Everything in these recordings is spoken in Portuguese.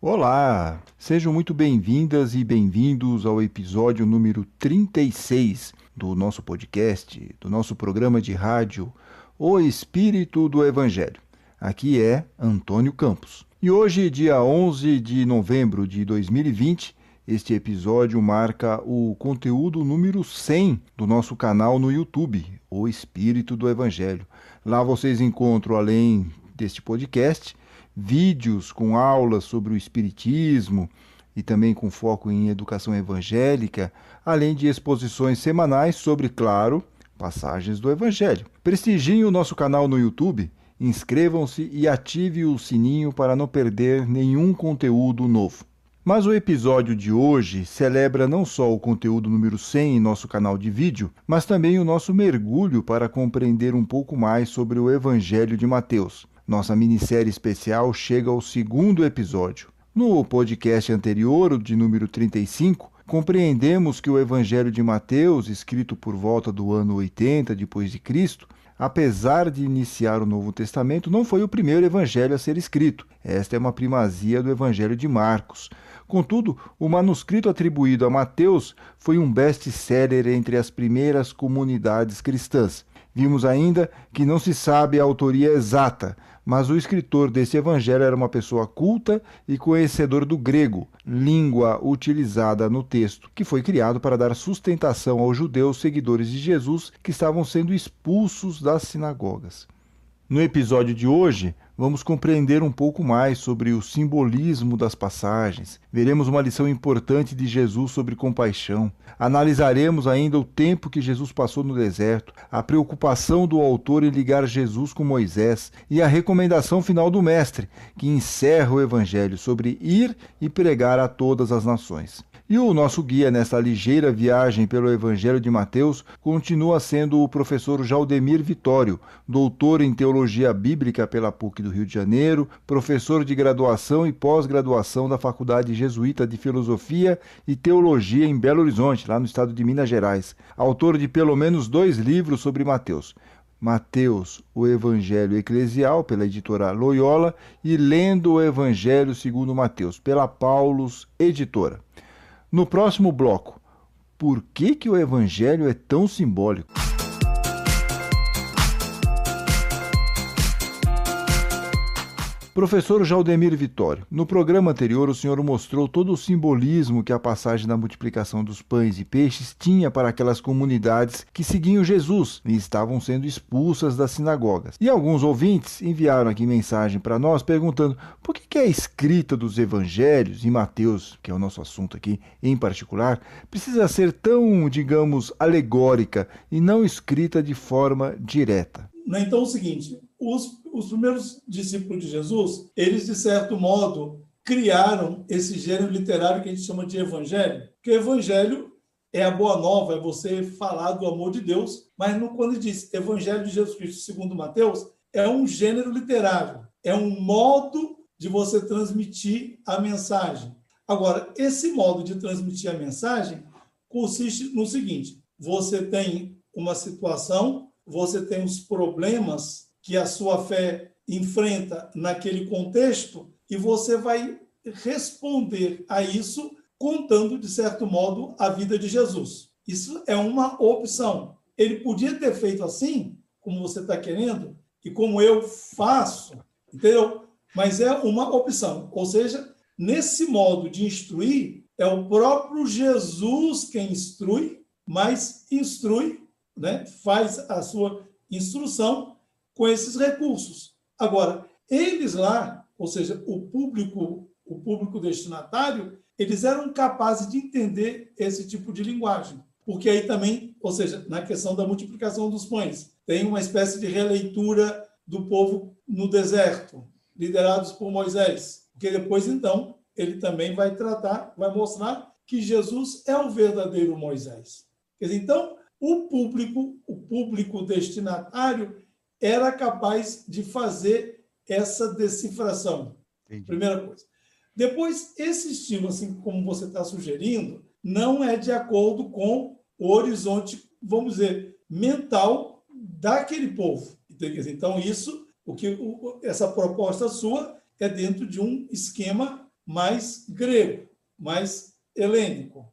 Olá, sejam muito bem-vindas e bem-vindos ao episódio número 36 do nosso podcast, do nosso programa de rádio O Espírito do Evangelho. Aqui é Antônio Campos. E hoje, dia 11 de novembro de 2020, este episódio marca o conteúdo número 100 do nosso canal no YouTube, O Espírito do Evangelho. Lá vocês encontram, além deste podcast, vídeos com aulas sobre o Espiritismo e também com foco em educação evangélica, além de exposições semanais sobre, claro, passagens do Evangelho. Prestigiem o nosso canal no YouTube, inscrevam-se e ative o sininho para não perder nenhum conteúdo novo. Mas o episódio de hoje celebra não só o conteúdo número 100 em nosso canal de vídeo, mas também o nosso mergulho para compreender um pouco mais sobre o Evangelho de Mateus. Nossa minissérie especial chega ao segundo episódio. No podcast anterior, o de número 35, compreendemos que o Evangelho de Mateus, escrito por volta do ano 80 depois de Cristo, apesar de iniciar o Novo Testamento, não foi o primeiro evangelho a ser escrito. Esta é uma primazia do Evangelho de Marcos. Contudo, o manuscrito atribuído a Mateus foi um best-seller entre as primeiras comunidades cristãs. Vimos ainda que não se sabe a autoria exata, mas o escritor desse evangelho era uma pessoa culta e conhecedor do grego, língua utilizada no texto, que foi criado para dar sustentação aos judeus seguidores de Jesus que estavam sendo expulsos das sinagogas. No episódio de hoje, vamos compreender um pouco mais sobre o simbolismo das passagens. Veremos uma lição importante de Jesus sobre compaixão. Analisaremos ainda o tempo que Jesus passou no deserto, a preocupação do autor em ligar Jesus com Moisés e a recomendação final do Mestre, que encerra o Evangelho sobre ir e pregar a todas as nações. E o nosso guia nessa ligeira viagem pelo Evangelho de Mateus continua sendo o professor Jaldemir Vitório, doutor em Teologia Bíblica pela PUC do Rio de Janeiro, professor de graduação e pós-graduação da Faculdade Jesuíta de Filosofia e Teologia em Belo Horizonte, lá no estado de Minas Gerais. Autor de pelo menos 2 livros sobre Mateus. Mateus, o Evangelho Eclesial, pela editora Loyola, e Lendo o Evangelho segundo Mateus, pela Paulus Editora. No próximo bloco, por que o Evangelho é tão simbólico? Professor Jaldemir Vitório, no programa anterior o senhor mostrou todo o simbolismo que a passagem da multiplicação dos pães e peixes tinha para aquelas comunidades que seguiam Jesus e estavam sendo expulsas das sinagogas. E alguns ouvintes enviaram aqui mensagem para nós perguntando por que a escrita dos evangelhos, em Mateus, que é o nosso assunto aqui em particular, precisa ser tão, digamos, alegórica e não escrita de forma direta. Então é o seguinte, os primeiros discípulos de Jesus, eles, de certo modo, criaram esse gênero literário que a gente chama de evangelho, porque o evangelho é a boa nova, é você falar do amor de Deus, mas quando ele diz evangelho de Jesus Cristo segundo Mateus, é um gênero literário, é um modo de você transmitir a mensagem. Agora, esse modo de transmitir a mensagem consiste no seguinte, você tem uma situação, você tem os problemas que a sua fé enfrenta naquele contexto e você vai responder a isso contando, de certo modo, a vida de Jesus. Isso é uma opção. Ele podia ter feito assim, como você está querendo, e como eu faço, entendeu? Mas é uma opção. Ou seja, nesse modo de instruir, é o próprio Jesus quem instrui, mas instrui, né? Faz a sua instrução com esses recursos. Agora, eles lá, ou seja, o público destinatário, eles eram capazes de entender esse tipo de linguagem. Porque aí também, ou seja, na questão da multiplicação dos pães, tem uma espécie de releitura do povo no deserto, liderados por Moisés. Porque depois, então, ele também vai mostrar que Jesus é o verdadeiro Moisés. Quer dizer, então, o público destinatário era capaz de fazer essa decifração. Entendi. Primeira coisa. Depois, esse estilo, assim como você está sugerindo, não é de acordo com o horizonte, vamos dizer, mental daquele povo. Então, essa proposta sua é dentro de um esquema mais grego, mais helênico.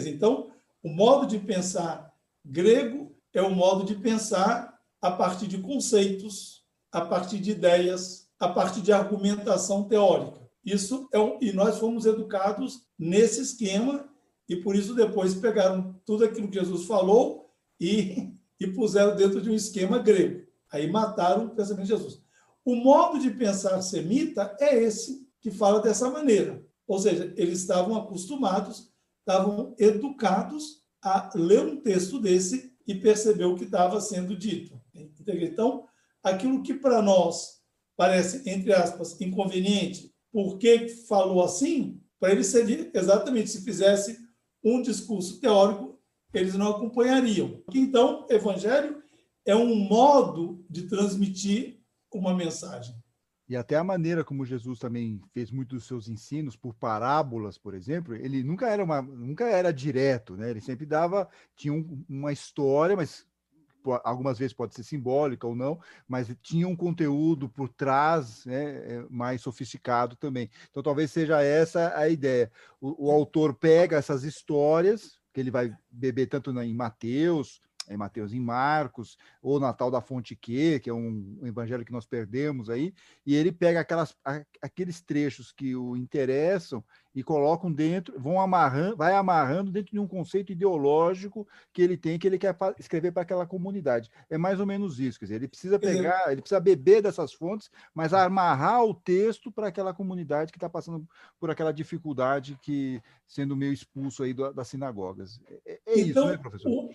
Então, o modo de pensar grego é o modo de pensar a partir de conceitos, a partir de ideias, a partir de argumentação teórica. E nós fomos educados nesse esquema, e por isso depois pegaram tudo aquilo que Jesus falou e puseram dentro de um esquema grego. Aí mataram o pensamento de Jesus. O modo de pensar semita é esse que fala dessa maneira. Ou seja, eles estavam acostumados, estavam educados a ler um texto desse e perceber o que estava sendo dito. Então, aquilo que para nós parece, entre aspas, inconveniente, porque falou assim, para eles seria exatamente, se fizesse um discurso teórico, eles não acompanhariam. Então, evangelho é um modo de transmitir uma mensagem. E até a maneira como Jesus também fez muitos dos seus ensinos por parábolas, por exemplo, ele nunca era direto, né? Ele sempre tinha uma história, mas algumas vezes pode ser simbólica ou não, mas tinha um conteúdo por trás, né, mais sofisticado também. Então talvez seja essa a ideia. O autor pega essas histórias que ele vai beber tanto em Mateus, em Marcos, ou Natal da Fonte que é um evangelho que nós perdemos aí, e ele pega aqueles trechos que o interessam e colocam dentro, vai amarrando dentro de um conceito ideológico que ele tem, que ele quer escrever para aquela comunidade. É mais ou menos isso, quer dizer, ele precisa beber dessas fontes, mas amarrar o texto para aquela comunidade que está passando por aquela dificuldade, sendo meio expulso aí das sinagogas. Então, isso, né, professor?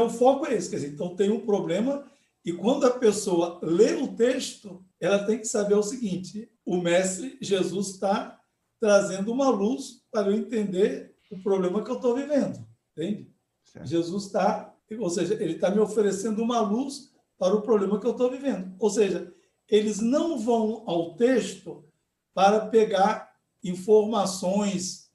O foco é esse, quer dizer, então tem um problema, e quando a pessoa lê o texto, ela tem que saber o seguinte: o mestre Jesus está trazendo uma luz para eu entender o problema que eu estou vivendo, entende? Certo. Jesus está, ou seja, ele está me oferecendo uma luz para o problema que eu estou vivendo. Ou seja, eles não vão ao texto para pegar informações,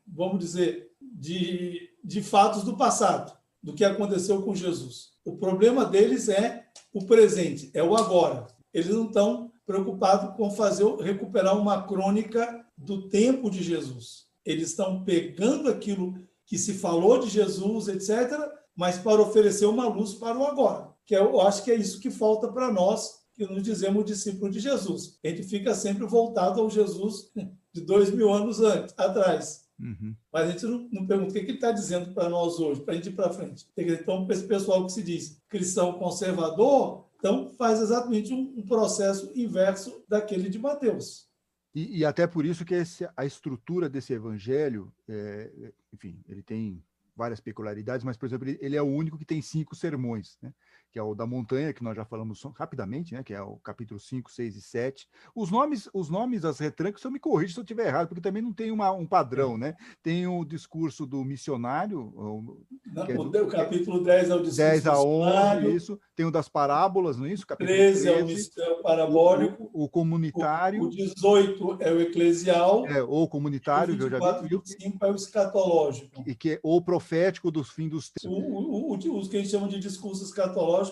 vamos dizer, de fatos do passado, do que aconteceu com Jesus. O problema deles é o presente, é o agora. Eles não estão preocupados com recuperar uma crônica do tempo de Jesus. Eles estão pegando aquilo que se falou de Jesus, etc., mas para oferecer uma luz para o agora. Que eu acho que é isso que falta para nós, que nos dizemos discípulos de Jesus. A gente fica sempre voltado ao Jesus de 2000 anos atrás. Uhum. Mas a gente não pergunta o que ele está dizendo para nós hoje, para a gente ir para frente. Então, esse pessoal que se diz cristão conservador, então faz exatamente um processo inverso daquele de Mateus. E até por isso que a estrutura desse evangelho, enfim, ele tem várias peculiaridades, mas, por exemplo, ele é o único que tem 5 sermões, né? Que é o da montanha, que nós já falamos rapidamente, né? Que é o capítulo 5, 6 e 7. Os nomes, as retrancas, eu me corrijo se eu estiver errado, porque também não tem um padrão, né? Tem o discurso do missionário. O capítulo 10 é o discurso 10 a 11, missionário. Isso. Tem o das parábolas, não é isso? Capítulo 13 é o parabólico. O comunitário. O 18 é o eclesial. Ou comunitário, o 24, 25 é o escatológico. Ou profético dos fins dos tempos. Os que a gente chama de discurso escatológico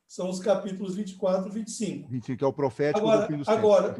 são os capítulos 24 e 25. 25, que é o profético do fim dos tempos. Agora,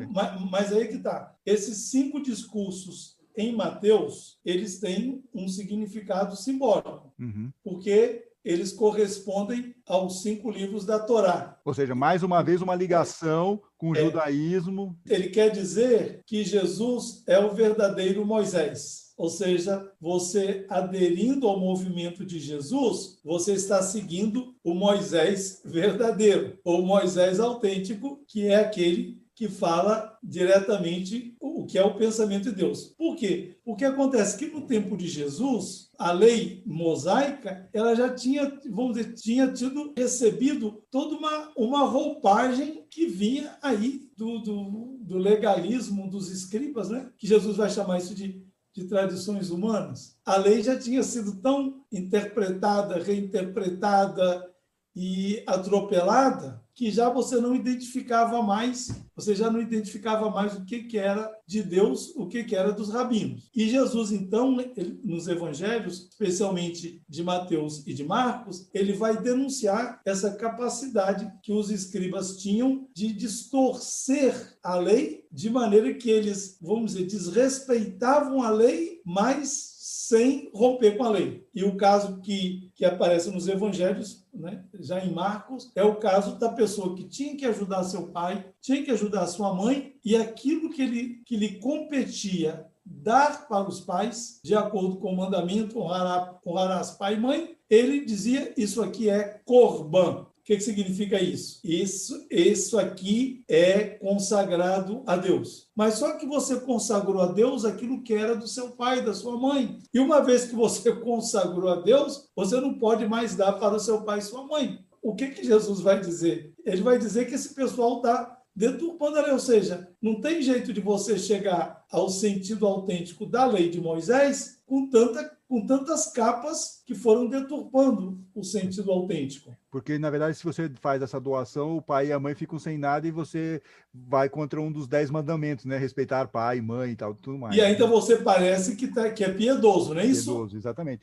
mas aí que está. Esses 5 discursos em Mateus, eles têm um significado simbólico, porque eles correspondem aos 5 livros da Torá. Ou seja, mais uma vez, uma ligação com o judaísmo. Ele quer dizer que Jesus é o verdadeiro Moisés. Ou seja, você aderindo ao movimento de Jesus, você está seguindo o Moisés verdadeiro, ou Moisés autêntico, que é aquele que fala diretamente o que é o pensamento de Deus. Por quê? Porque acontece que no tempo de Jesus, a lei mosaica, ela já tinha, vamos dizer, tido recebido toda uma roupagem que vinha aí do legalismo dos escribas, né? Que Jesus vai chamar isso de tradições humanas. A lei já tinha sido tão interpretada, reinterpretada, e atropelada, que já você não identificava mais, você já não identificava mais o que era de Deus, o que era dos rabinos. E Jesus, então, nos evangelhos, especialmente de Mateus e de Marcos, ele vai denunciar essa capacidade que os escribas tinham de distorcer a lei, de maneira que eles, vamos dizer, desrespeitavam a lei, mas sem romper com a lei. E o caso que aparece nos evangelhos, né, já em Marcos, é o caso da pessoa que tinha que ajudar seu pai, tinha que ajudar sua mãe, e aquilo que lhe competia dar para os pais, de acordo com o mandamento, honrarás pai e mãe, ele dizia, isso aqui é corban. O que significa isso? Isso aqui é consagrado a Deus. Mas só que você consagrou a Deus aquilo que era do seu pai, da sua mãe. E uma vez que você consagrou a Deus, você não pode mais dar para o seu pai e sua mãe. O que Jesus vai dizer? Ele vai dizer que esse pessoal está deturpando a lei, ou seja, não tem jeito de você chegar ao sentido autêntico da lei de Moisés com tantas capas que foram deturpando o sentido autêntico. Porque, na verdade, se você faz essa doação, o pai e a mãe ficam sem nada e você vai contra um dos 10 mandamentos, né? Respeitar pai, mãe e tal, tudo mais. E ainda você parece que é piedoso, não é isso? Piedoso, exatamente.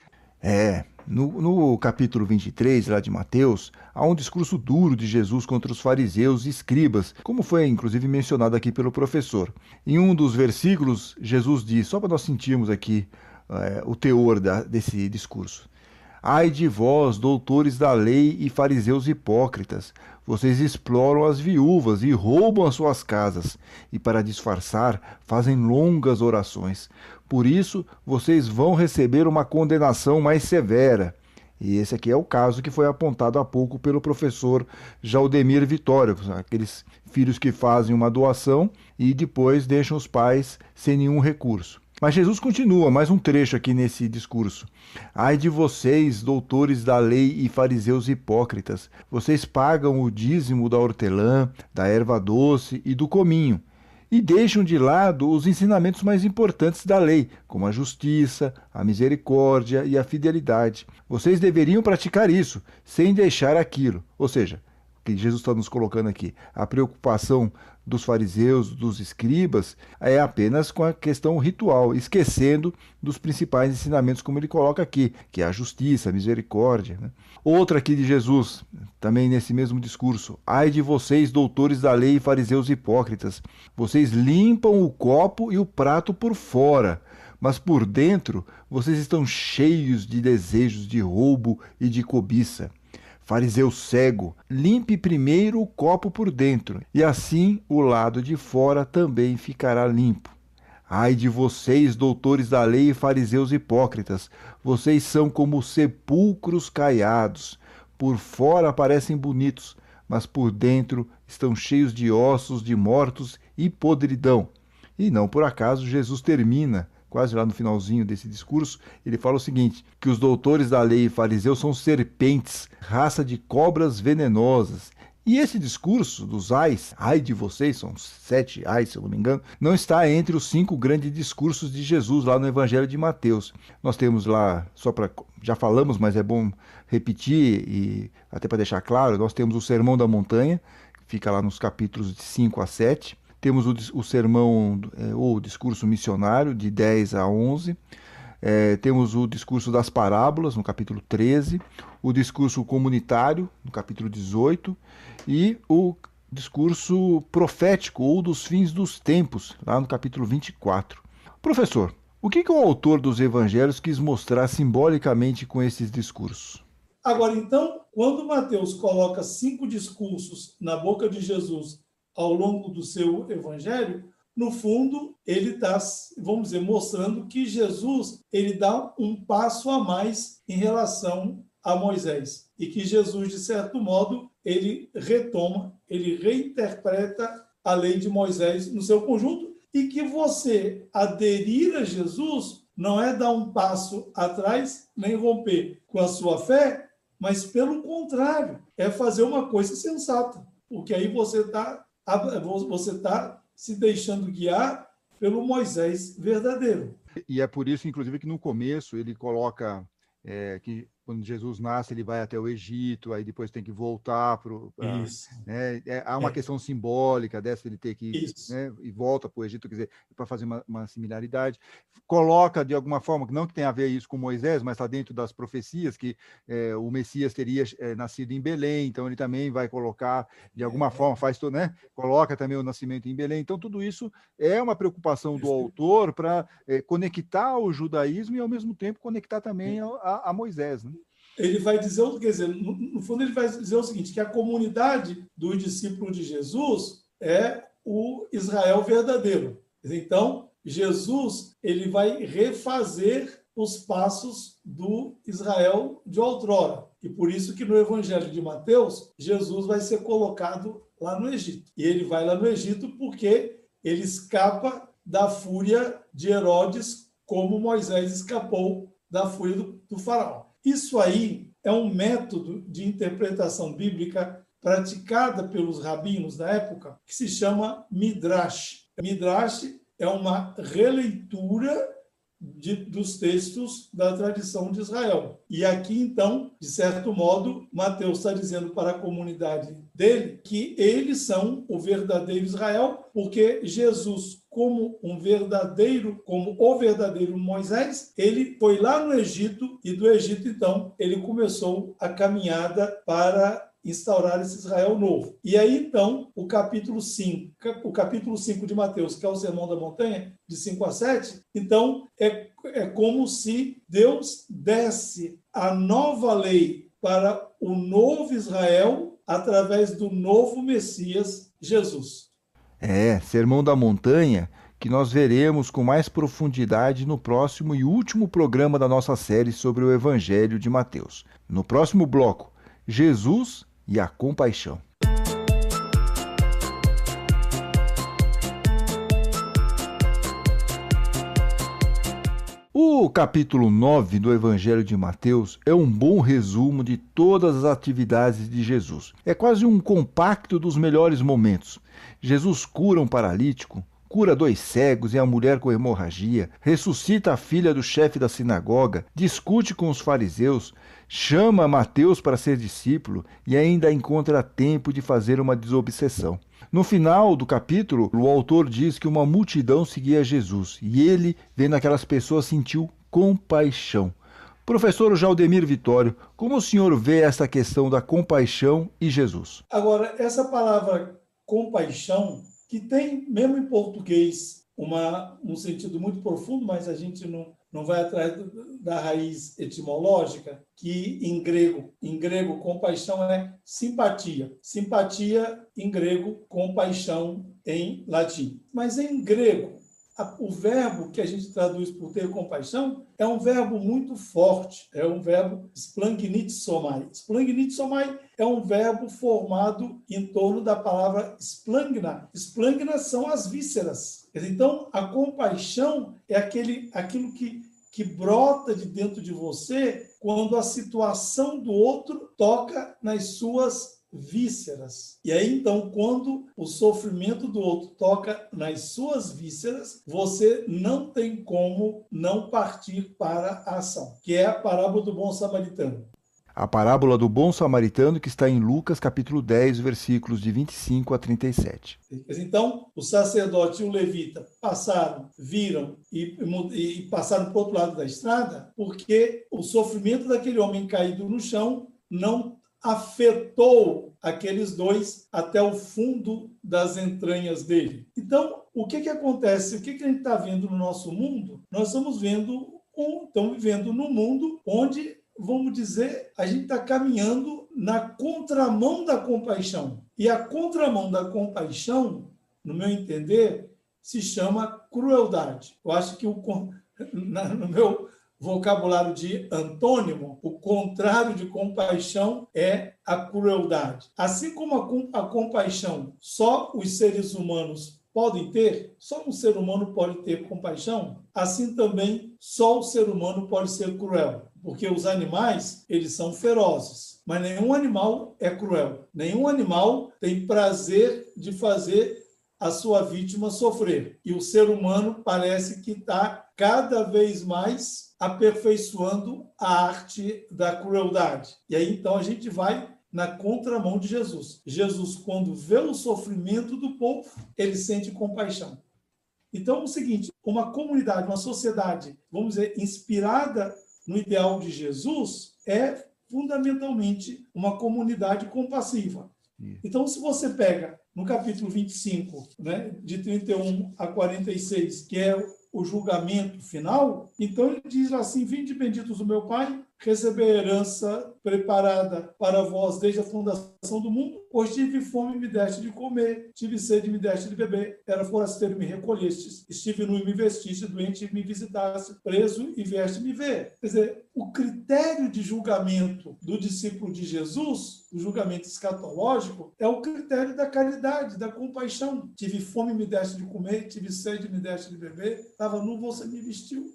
No capítulo 23, lá de Mateus, há um discurso duro de Jesus contra os fariseus e escribas, como foi inclusive mencionado aqui pelo professor. Em um dos versículos, Jesus diz, só para nós sentirmos aqui o teor desse discurso: ai de vós, doutores da lei e fariseus hipócritas, vocês exploram as viúvas e roubam as suas casas, e para disfarçar fazem longas orações. Por isso, vocês vão receber uma condenação mais severa. E esse aqui é o caso que foi apontado há pouco pelo professor Jaldemir Vitória, aqueles filhos que fazem uma doação e depois deixam os pais sem nenhum recurso. Mas Jesus continua, mais um trecho aqui nesse discurso. Ai de vocês, doutores da lei e fariseus hipócritas, vocês pagam o dízimo da hortelã, da erva doce e do cominho, e deixam de lado os ensinamentos mais importantes da lei, como a justiça, a misericórdia e a fidelidade. Vocês deveriam praticar isso, sem deixar aquilo. Ou seja, o que Jesus está nos colocando aqui, a preocupação dos fariseus, dos escribas, é apenas com a questão ritual, esquecendo dos principais ensinamentos, como ele coloca aqui, que é a justiça, a misericórdia, né? Outra aqui de Jesus, também nesse mesmo discurso: ai de vocês, doutores da lei e fariseus hipócritas, vocês limpam o copo e o prato por fora, mas por dentro vocês estão cheios de desejos de roubo e de cobiça. Fariseu cego, limpe primeiro o copo por dentro, e assim o lado de fora também ficará limpo. Ai de vocês, doutores da lei e fariseus hipócritas, vocês são como sepulcros caiados. Por fora parecem bonitos, mas por dentro estão cheios de ossos de mortos e podridão. E não por acaso Jesus termina, quase lá no finalzinho desse discurso, ele fala o seguinte, que os doutores da lei e fariseus são serpentes, raça de cobras venenosas. E esse discurso dos ais, ai de vocês, são 7 ais, se eu não me engano, não está entre os 5 grandes discursos de Jesus lá no Evangelho de Mateus. Nós temos lá, já falamos, mas é bom repetir e até para deixar claro, nós temos o Sermão da Montanha, que fica lá nos capítulos de 5 a 7. Temos o sermão, ou o discurso missionário, de 10 a 11. Temos o discurso das parábolas, no capítulo 13. O discurso comunitário, no capítulo 18. E o discurso profético, ou dos fins dos tempos, lá no capítulo 24. Professor, o que o autor dos evangelhos quis mostrar simbolicamente com esses discursos? Agora, então, quando Mateus coloca 5 discursos na boca de Jesus ao longo do seu evangelho, no fundo, ele está, vamos dizer, mostrando que Jesus ele dá um passo a mais em relação a Moisés. E que Jesus, de certo modo, ele retoma, ele reinterpreta a lei de Moisés no seu conjunto, e que você aderir a Jesus não é dar um passo atrás, nem romper com a sua fé, mas, pelo contrário, é fazer uma coisa sensata. Porque aí você está se deixando guiar pelo Moisés verdadeiro. E é por isso, inclusive, que no começo ele coloca que quando Jesus nasce, ele vai até o Egito, aí depois tem que voltar Isso, né? Há uma é, questão simbólica dessa, ele ter que, isso. né, e volta para o Egito, quer dizer, para fazer uma similaridade. Coloca, de alguma forma, não que tenha a ver isso com Moisés, mas está dentro das profecias, que o Messias teria nascido em Belém, então ele também vai colocar, de alguma forma, né, coloca também o nascimento em Belém. Então, tudo isso é uma preocupação do autor para conectar o judaísmo e, ao mesmo tempo, conectar também a Moisés, né? Ele vai dizer, quer dizer, no fundo ele vai dizer o seguinte, que a comunidade dos discípulos de Jesus é o Israel verdadeiro. Então, Jesus, ele vai refazer os passos do Israel de outrora. E por isso que no Evangelho de Mateus, Jesus vai ser colocado lá no Egito. E ele vai lá no Egito porque ele escapa da fúria de Herodes, como Moisés escapou da fúria do faraó. Isso aí é um método de interpretação bíblica praticada pelos rabinos da época, que se chama Midrash. Midrash é uma releitura dos textos da tradição de Israel. E aqui, então, de certo modo, Mateus está dizendo para a comunidade dele que eles são o verdadeiro Israel, porque Jesus, como o verdadeiro Moisés, ele foi lá no Egito, e do Egito, então, ele começou a caminhada para instaurar esse Israel novo. E aí, então, o capítulo 5 de Mateus, que é o Sermão da Montanha, de 5 a 7, então, é como se Deus desse a nova lei para o novo Israel através do novo Messias, Jesus. Sermão da Montanha, que nós veremos com mais profundidade no próximo e último programa da nossa série sobre o Evangelho de Mateus. No próximo bloco, Jesus e a compaixão. O capítulo 9 do Evangelho de Mateus é um bom resumo de todas as atividades de Jesus. É quase um compacto dos melhores momentos. Jesus cura um paralítico, cura 2 cegos e a mulher com hemorragia, ressuscita a filha do chefe da sinagoga, discute com os fariseus, chama Mateus para ser discípulo e ainda encontra tempo de fazer uma desobsessão. No final do capítulo, o autor diz que uma multidão seguia Jesus e ele, vendo aquelas pessoas, sentiu compaixão. Professor Jaldemir Vitório, como o senhor vê essa questão da compaixão e Jesus? Agora, essa palavra compaixão, que tem, mesmo em português, um sentido muito profundo, mas a gente não vai atrás da raiz etimológica, que em grego compaixão é simpatia. Simpatia em grego, compaixão em latim. Mas em grego, o verbo que a gente traduz por ter compaixão é um verbo muito forte, é um verbo splangnitzomai. Splangnitzomai é um verbo formado em torno da palavra splangna. Splangna são as vísceras. Então, a compaixão é aquilo que brota de dentro de você quando a situação do outro toca nas suas vísceras. E aí, então, quando o sofrimento do outro toca nas suas vísceras, você não tem como não partir para a ação, que é a parábola do bom samaritano. A parábola do bom samaritano, que está em Lucas, capítulo 10, versículos de 25 a 37. Então, o sacerdote e o levita viram e passaram para o outro lado da estrada, porque o sofrimento daquele homem caído no chão não afetou aqueles dois até o fundo das entranhas dele. Então, o que acontece? O que a gente está vendo no nosso mundo? Nós estamos vivendo num mundo onde, vamos dizer, a gente está caminhando na contramão da compaixão. E a contramão da compaixão, no meu entender, se chama crueldade. Eu acho que no meu vocabulário de antônimo, o contrário de compaixão é a crueldade. Assim como a compaixão só os seres humanos podem ter, só um ser humano pode ter compaixão, assim também só o ser humano pode ser cruel. Porque os animais, eles são ferozes, mas nenhum animal é cruel. Nenhum animal tem prazer de fazer a sua vítima sofrer. E o ser humano parece que está cada vez mais aperfeiçoando a arte da crueldade. E aí, então, a gente vai na contramão de Jesus. Jesus, quando vê o sofrimento do povo, ele sente compaixão. Então, é o seguinte, uma comunidade, uma sociedade, vamos dizer, inspirada no ideal de Jesus, é fundamentalmente uma comunidade compassiva. Então, se você pega no capítulo 25, né, de 31 a 46, que é o julgamento final, então ele diz assim: vinde benditos do meu Pai, receber a herança preparada para vós desde a fundação do mundo, pois tive fome e me deste de comer, tive sede e me deste de beber, era forasteiro e me recolhestes, estive nu e me vestiste, doente e me visitaste, preso e vieste me ver. Quer dizer, o critério de julgamento do discípulo de Jesus, o julgamento escatológico, é o critério da caridade, da compaixão. Tive fome e me deste de comer, tive sede e me deste de beber, estava nu, você me vestiu.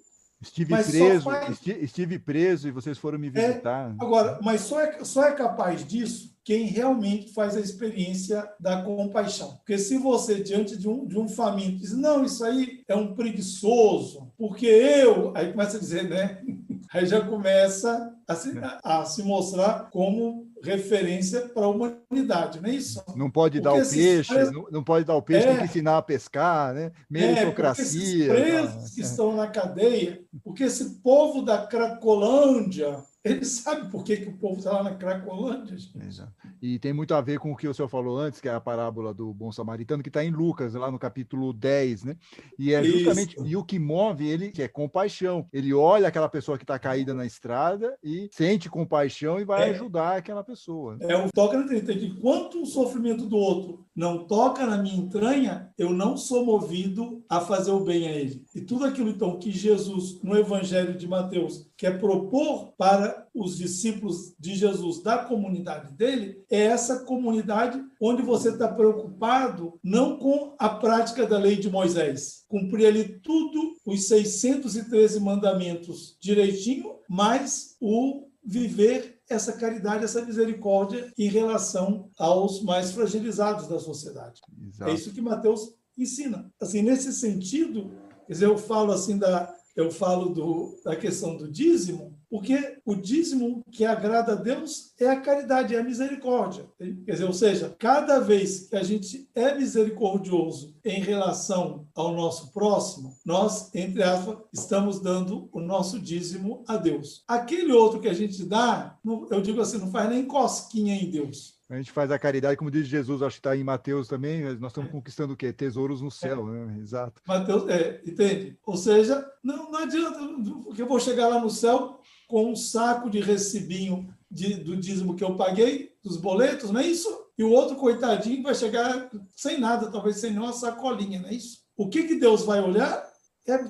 Estive preso e vocês foram me visitar. Agora, mas só é capaz disso quem realmente faz a experiência da compaixão. Porque se você, diante de um faminto, diz, não, isso aí é um preguiçoso, porque aí começa a dizer, né? Aí já começa a se mostrar como referência para a humanidade, não é isso? Não pode dar o peixe, não pode dar o peixe, tem que ensinar a pescar, né? Meritocracia. Esses presos que estão na cadeia, porque esse povo da Cracolândia, ele sabe por que o povo está lá na Cracolândia. Exato. E tem muito a ver com o que o senhor falou antes, que é a parábola do bom samaritano, que está em Lucas, lá no capítulo 10, né? E é justamente, e o que move ele é compaixão. Ele olha aquela pessoa que está caída na estrada e sente compaixão e vai ajudar aquela pessoa. O toca na entranha. Enquanto o sofrimento do outro não toca na minha entranha, eu não sou movido a fazer o bem a ele. E tudo aquilo, então, que Jesus, no Evangelho de Mateus, quer propor para os discípulos de Jesus da comunidade dele, é essa comunidade onde você está preocupado não com a prática da lei de Moisés, cumprir ali tudo, os 613 mandamentos direitinho, mas o viver essa caridade, essa misericórdia em relação aos mais fragilizados da sociedade. Exato. É isso que Mateus ensina. Assim, nesse sentido, quer dizer, eu falo da questão do dízimo, porque o dízimo que agrada a Deus é a caridade, é a misericórdia. Quer dizer, ou seja, cada vez que a gente é misericordioso em relação ao nosso próximo, nós, entre aspas, estamos dando o nosso dízimo a Deus. Aquele outro que a gente dá, eu digo assim, não faz nem cosquinha em Deus. A gente faz a caridade, como diz Jesus, acho que está em Mateus também, nós estamos conquistando o quê? Tesouros no céu, né? Exato. Mateus, entende? Ou seja, não adianta, porque eu vou chegar lá no céu com um saco de recibinho do dízimo que eu paguei, dos boletos, não é isso? E o outro, coitadinho, vai chegar sem nada, talvez sem nenhuma sacolinha, não é isso? O que Deus vai olhar?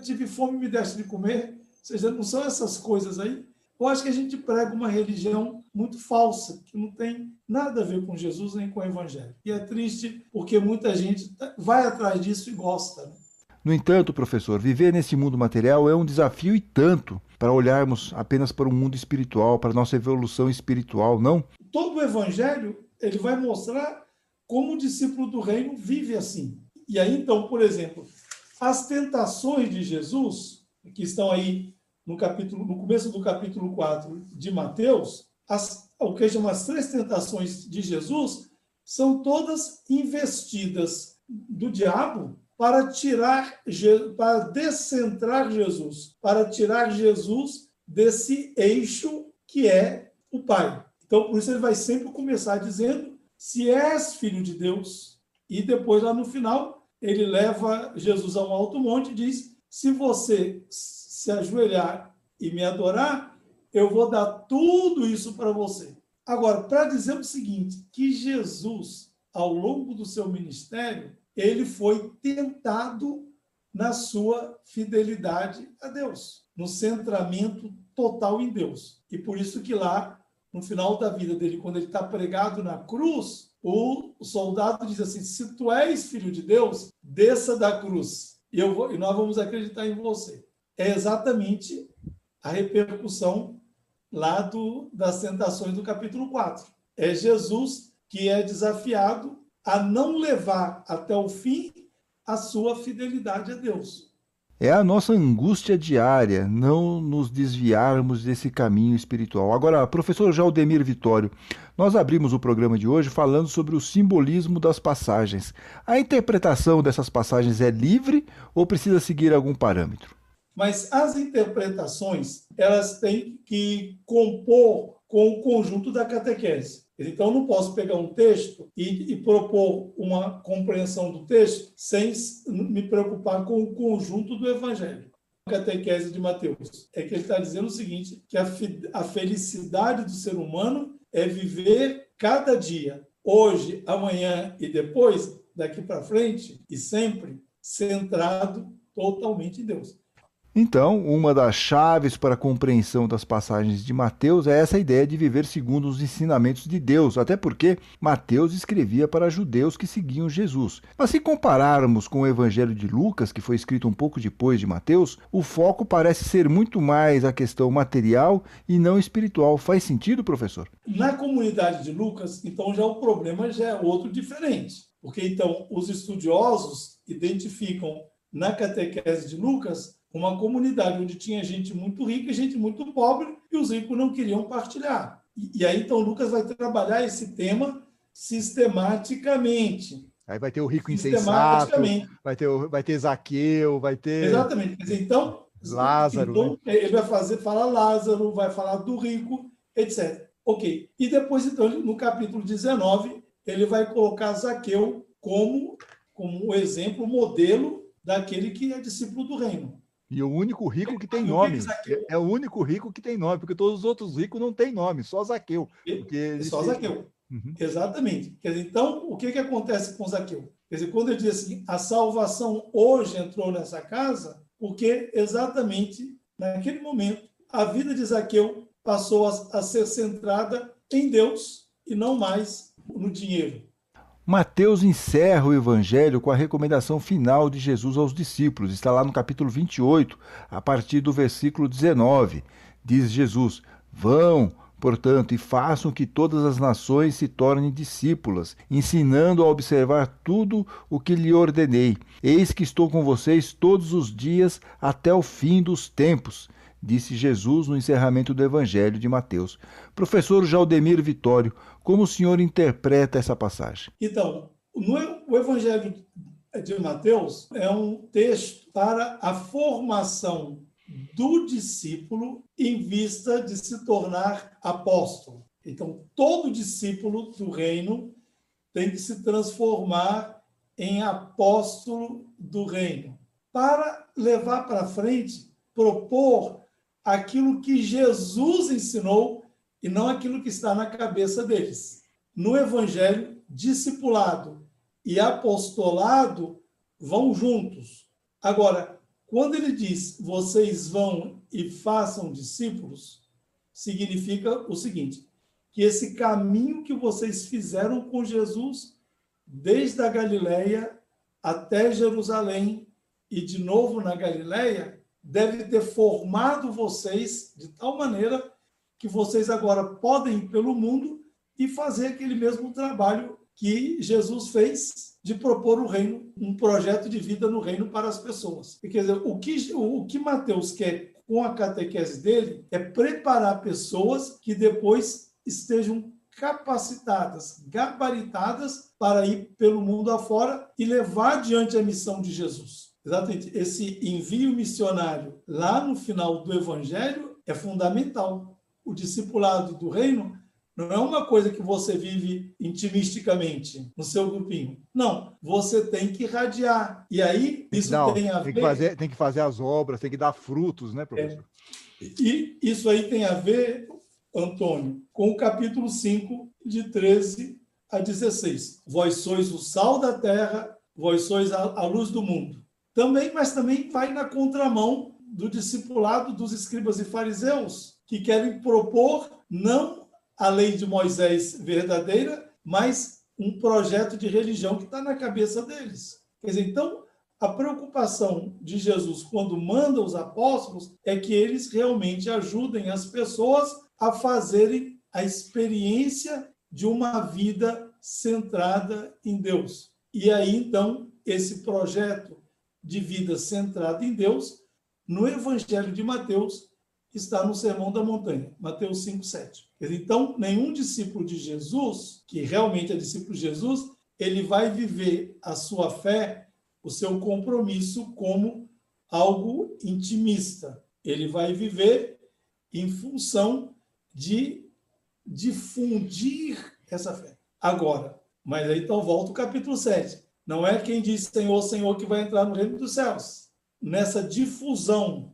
Tive fome e me deste de comer. Ou seja, não são essas coisas aí. Eu acho que a gente prega uma religião muito falsa, que não tem nada a ver com Jesus nem com o Evangelho. E é triste porque muita gente vai atrás disso e gosta, né? No entanto, professor, viver nesse mundo material é um desafio e tanto para olharmos apenas para o mundo espiritual, para a nossa evolução espiritual, não? Todo o Evangelho ele vai mostrar como o discípulo do reino vive assim. E aí, então, por exemplo, as tentações de Jesus, que estão aí no começo do capítulo 4 de Mateus, o que chama as 3 tentações de Jesus, são todas investidas do diabo para descentrar Jesus, para tirar Jesus desse eixo que é o Pai. Então, por isso ele vai sempre começar dizendo, se és filho de Deus, e depois lá no final, ele leva Jesus a um alto monte e diz, se você se ajoelhar e me adorar, eu vou dar tudo isso para você. Agora, para dizer o seguinte, que Jesus, ao longo do seu ministério, ele foi tentado na sua fidelidade a Deus, no centramento total em Deus. E por isso que lá, no final da vida dele, quando ele está pregado na cruz, o soldado diz assim, se tu és filho de Deus, desça da cruz e nós vamos acreditar em você. É exatamente a repercussão lá das tentações do capítulo 4. É Jesus que é desafiado a não levar até o fim a sua fidelidade a Deus. É a nossa angústia diária não nos desviarmos desse caminho espiritual. Agora, professor Jaldemir Vitório, nós abrimos o programa de hoje falando sobre o simbolismo das passagens. A interpretação dessas passagens é livre ou precisa seguir algum parâmetro? Mas as interpretações, elas têm que compor com o conjunto da catequese. Então, eu não posso pegar um texto e propor uma compreensão do texto sem me preocupar com o conjunto do Evangelho. A catequese de Mateus é que ele está dizendo o seguinte, que a felicidade do ser humano é viver cada dia, hoje, amanhã e depois, daqui para frente e sempre, centrado totalmente em Deus. Então, uma das chaves para a compreensão das passagens de Mateus é essa ideia de viver segundo os ensinamentos de Deus, até porque Mateus escrevia para judeus que seguiam Jesus. Mas se compararmos com o Evangelho de Lucas, que foi escrito um pouco depois de Mateus, o foco parece ser muito mais a questão material e não espiritual. Faz sentido, professor? Na comunidade de Lucas, então, já o problema já é outro diferente, porque então os estudiosos identificam na catequese de Lucas uma comunidade onde tinha gente muito rica e gente muito pobre, e os ricos não queriam partilhar. E aí, então, Lucas vai trabalhar esse tema sistematicamente. Aí vai ter o rico insensato, vai ter Zaqueu, vai ter... Exatamente. Quer dizer, então, Lázaro. Então, né? Ele vai falar Lázaro, vai falar do rico, etc. Ok. E depois, então, no capítulo 19, ele vai colocar Zaqueu como um exemplo, modelo daquele que é discípulo do reino. E o único rico que tem nome. É o único rico que tem nome, porque todos os outros ricos não têm nome, só Zaqueu. Só Zaqueu. Uhum. Exatamente. Quer dizer, então, o que acontece com Zaqueu? Quer dizer, quando eu digo assim, a salvação hoje entrou nessa casa, porque exatamente naquele momento a vida de Zaqueu passou a ser centrada em Deus e não mais no dinheiro. Mateus encerra o evangelho com a recomendação final de Jesus aos discípulos. Está lá no capítulo 28, a partir do versículo 19. Diz Jesus: Vão, portanto, e façam que todas as nações se tornem discípulas, ensinando a observar tudo o que lhe ordenei. Eis que estou com vocês todos os dias até o fim dos tempos, disse Jesus no encerramento do Evangelho de Mateus. Professor Jaldemir Vitório, como o senhor interpreta essa passagem? Então, o Evangelho de Mateus é um texto para a formação do discípulo em vista de se tornar apóstolo. Então, todo discípulo do reino tem que se transformar em apóstolo do reino, para levar para frente, propor aquilo que Jesus ensinou e não aquilo que está na cabeça deles. No Evangelho, discipulado e apostolado vão juntos. Agora, quando ele diz, vocês vão e façam discípulos, significa o seguinte, que esse caminho que vocês fizeram com Jesus, desde a Galileia até Jerusalém e de novo na Galileia, deve ter formado vocês de tal maneira que vocês agora podem ir pelo mundo e fazer aquele mesmo trabalho que Jesus fez de propor o reino, um projeto de vida no reino para as pessoas. Quer dizer, o que Mateus quer com a catequese dele é preparar pessoas que depois estejam capacitadas, gabaritadas para ir pelo mundo afora e levar adiante a missão de Jesus. Exatamente. Esse envio missionário lá no final do Evangelho é fundamental. O discipulado do reino não é uma coisa que você vive intimisticamente no seu grupinho. Não, você tem que irradiar. E aí, isso tem a ver... Tem que fazer as obras, tem que dar frutos, né, professor? E isso aí tem a ver, Antônio, com o capítulo 5, de 13 a 16. Vós sois o sal da terra, vós sois a luz do mundo. Mas também vai na contramão do discipulado dos escribas e fariseus, que querem propor não a lei de Moisés verdadeira, mas um projeto de religião que está na cabeça deles. Quer dizer, então, a preocupação de Jesus quando manda os apóstolos é que eles realmente ajudem as pessoas a fazerem a experiência de uma vida centrada em Deus. E aí, então, esse projeto de vida centrada em Deus, no Evangelho de Mateus, está no Sermão da Montanha, Mateus 5:7. Então, nenhum discípulo de Jesus, que realmente é discípulo de Jesus, ele vai viver a sua fé, o seu compromisso como algo intimista. Ele vai viver em função de difundir essa fé. Agora, mas aí então volta o capítulo 7. Não é quem diz Senhor, Senhor que vai entrar no reino dos céus. Nessa difusão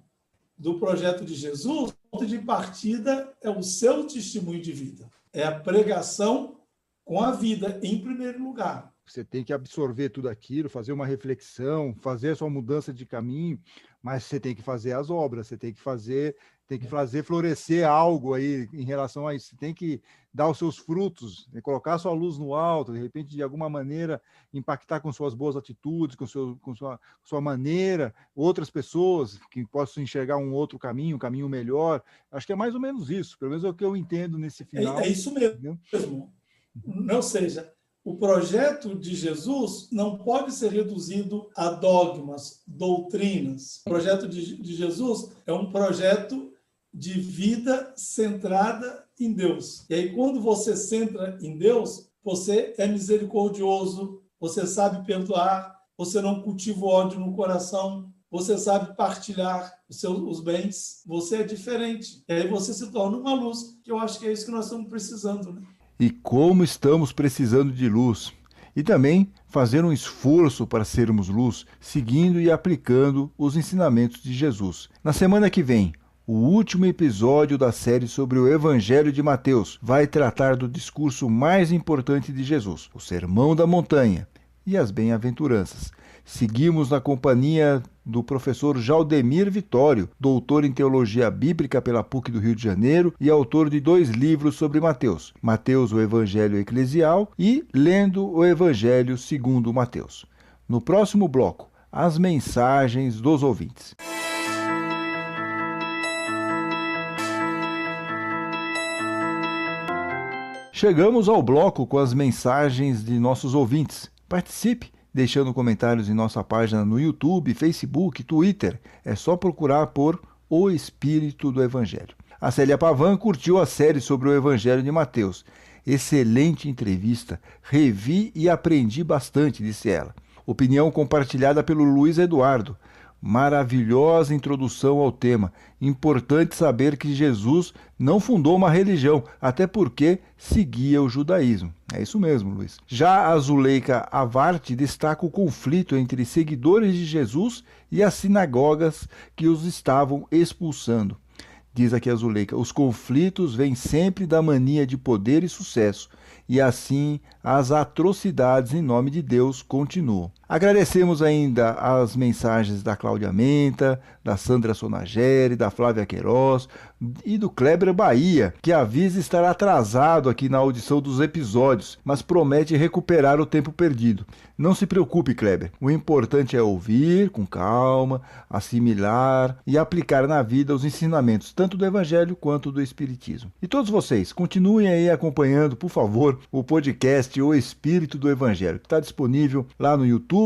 do projeto de Jesus, o ponto de partida é o seu testemunho de vida. É a pregação com a vida em primeiro lugar. Você tem que absorver tudo aquilo, fazer uma reflexão, fazer a sua mudança de caminho, mas você tem que fazer as obras, você tem que fazer florescer algo aí em relação a isso. Você tem que dar os seus frutos, colocar a sua luz no alto, de repente, de alguma maneira, impactar com suas boas atitudes, com sua maneira, outras pessoas que possam enxergar um outro caminho, um caminho melhor. Acho que é mais ou menos isso, pelo menos é o que eu entendo nesse final. É isso mesmo. Ou seja, o projeto de Jesus não pode ser reduzido a dogmas, doutrinas. O projeto de Jesus é um projeto de vida centrada em Deus. E aí, quando você centra em Deus, você é misericordioso, você sabe perdoar, você não cultiva o ódio no coração, você sabe partilhar os bens, você é diferente. E aí você se torna uma luz, que eu acho que é isso que nós estamos precisando, né? E como estamos precisando de luz. E também fazer um esforço para sermos luz, seguindo e aplicando os ensinamentos de Jesus. Na semana que vem, o último episódio da série sobre o Evangelho de Mateus vai tratar do discurso mais importante de Jesus, o Sermão da Montanha e as Bem-aventuranças. Seguimos na companhia do professor Jaldemir Vitório, doutor em Teologia Bíblica pela PUC do Rio de Janeiro e autor de 2 livros sobre Mateus, Mateus, o Evangelho Eclesial e Lendo o Evangelho segundo Mateus. No próximo bloco, as mensagens dos ouvintes. Chegamos ao bloco com as mensagens de nossos ouvintes. Participe, deixando comentários em nossa página no YouTube, Facebook, Twitter. É só procurar por O Espírito do Evangelho. A Célia Pavan curtiu a série sobre o Evangelho de Mateus. Excelente entrevista. Revi e aprendi bastante, disse ela. Opinião compartilhada pelo Luiz Eduardo. Maravilhosa introdução ao tema. Importante saber que Jesus não fundou uma religião, até porque seguia o judaísmo. É isso mesmo, Luiz. Já a Zuleika Avarte destaca o conflito entre seguidores de Jesus e as sinagogas que os estavam expulsando. Diz aqui a Zuleika, os conflitos vêm sempre da mania de poder e sucesso, e assim as atrocidades em nome de Deus continuam. Agradecemos ainda as mensagens da Cláudia Menta, da Sandra Sonageri, da Flávia Queiroz e do Kleber Bahia, que avisa estar atrasado aqui na audição dos episódios, mas promete recuperar o tempo perdido. Não se preocupe, Kleber. O importante é ouvir com calma, assimilar e aplicar na vida os ensinamentos, tanto do Evangelho quanto do Espiritismo. E todos vocês, continuem aí acompanhando, por favor, o podcast O Espírito do Evangelho, que está disponível lá no YouTube,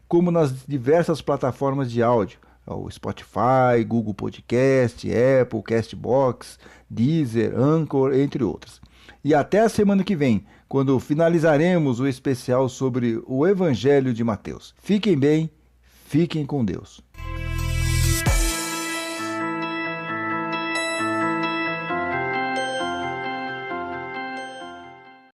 como nas diversas plataformas de áudio, o Spotify, Google Podcast, Apple, Castbox, Deezer, Anchor, entre outras. E até a semana que vem, quando finalizaremos o especial sobre o Evangelho de Mateus. Fiquem bem, fiquem com Deus.